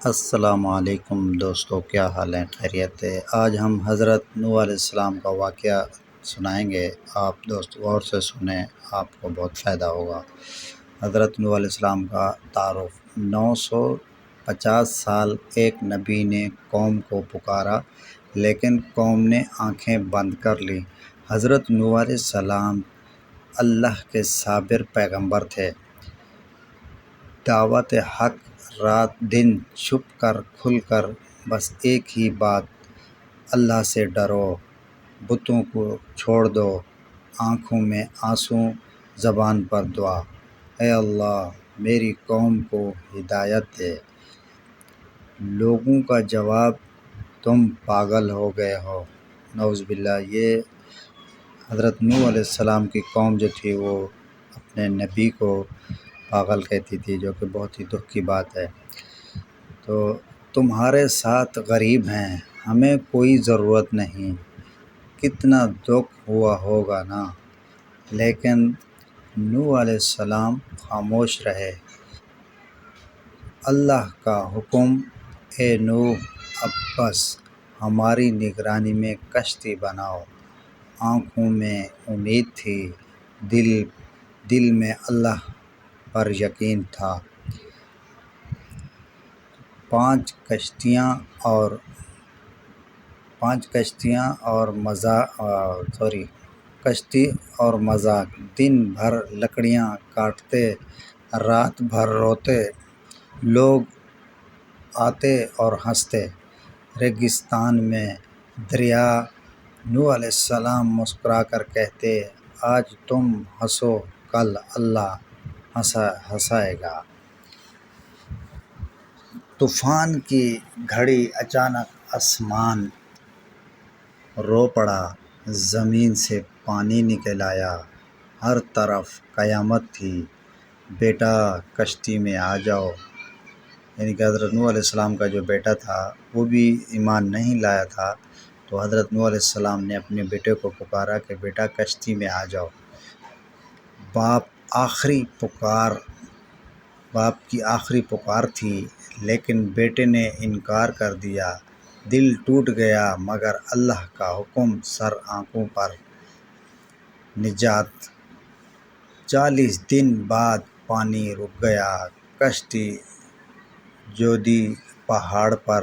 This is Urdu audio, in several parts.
السلام علیکم دوستو، کیا حال ہے؟ خیریت ہے؟ آج ہم حضرت نوح علیہ السلام کا واقعہ سنائیں گے۔ آپ دوست غور سے سنیں، آپ کو بہت فائدہ ہوگا۔ حضرت نوح علیہ السلام کا تعارف۔ 950 سال ایک نبی نے قوم کو پکارا، لیکن قوم نے آنکھیں بند کر لی۔ حضرت نوح علیہ السلام اللہ کے صابر پیغمبر تھے۔ دعوت حق، رات دن، چھپ کر کھل کر، بس ایک ہی بات، اللہ سے ڈرو، بتوں کو چھوڑ دو، آنکھوں میں آنسو، زبان پر دعا، اے اللہ میری قوم کو ہدایت دے۔ لوگوں کا جواب، تم پاگل ہو گئے ہو۔ نعوذ باللہ۔ یہ حضرت نوح علیہ السلام کی قوم جو تھی وہ اپنے نبی کو پاگل کہتی تھی، جو کہ بہت ہی دکھ کی بات ہے۔ تو تمہارے ساتھ غریب ہیں، ہمیں کوئی ضرورت نہیں، کتنا دکھ ہوا ہوگا نا۔ لیکن نوح علیہ السلام خاموش رہے۔ اللہ کا حکم، اے نوح اب بس، ہماری نگرانی میں کشتی بناؤ۔ آنکھوں میں امید تھی، دل میں اللہ پر یقین تھا۔ 5 کشتی اور مذاق، دن بھر لکڑیاں کاٹتے، رات بھر روتے، لوگ آتے اور ہنستے۔ ریگستان میں دریا، نوح علیہ السلام مسکرا کر کہتے، آج تم ہنسو، کل اللہ ہنسائے گا۔ طوفان کی گھڑی، اچانک آسمان رو پڑا، زمین سے پانی نکل آیا، ہر طرف قیامت تھی۔ بیٹا کشتی میں آ جاؤ۔ یعنی کہ حضرت نوح علیہ السلام کا جو بیٹا تھا وہ بھی ایمان نہیں لایا تھا، تو حضرت نوح علیہ السلام نے اپنے بیٹے کو پکارا کہ بیٹا کشتی میں آ جاؤ۔ باپ کی آخری پکار تھی، لیکن بیٹے نے انکار کر دیا۔ دل ٹوٹ گیا، مگر اللہ کا حکم، سر آنکھوں پر نجات۔ 40 دن بعد پانی رک گیا، کشتی جودھی پہاڑ پر۔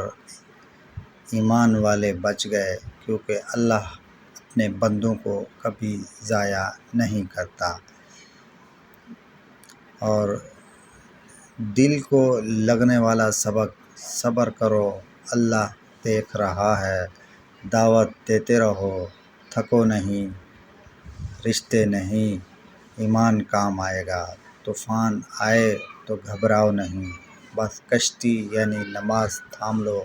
ایمان والے بچ گئے، کیونکہ اللہ اپنے بندوں کو کبھی ضائع نہیں کرتا۔ اور دل کو لگنے والا سبق، صبر کرو، اللہ دیکھ رہا ہے۔ دعوت دیتے رہو، تھکو نہیں، رشتے نہیں، ایمان کام آئے گا۔ طوفان آئے تو گھبراؤ نہیں، بس کشتی یعنی نماز تھام لو۔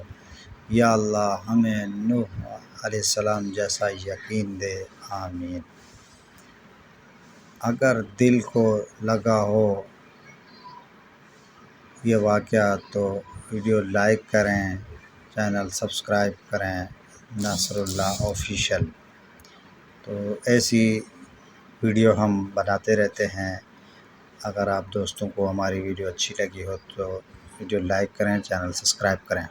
یا اللہ ہمیں نوح علیہ السلام جیسا یقین دے، آمین۔ اگر دل کو لگا ہو یہ واقعہ تو ویڈیو لائک کریں، چینل سبسکرائب کریں، ناصر اللہ آفیشیل۔ تو ایسی ویڈیو ہم بناتے رہتے ہیں۔ اگر آپ دوستوں کو ہماری ویڈیو اچھی لگی ہو تو ویڈیو لائک کریں، چینل سبسکرائب کریں۔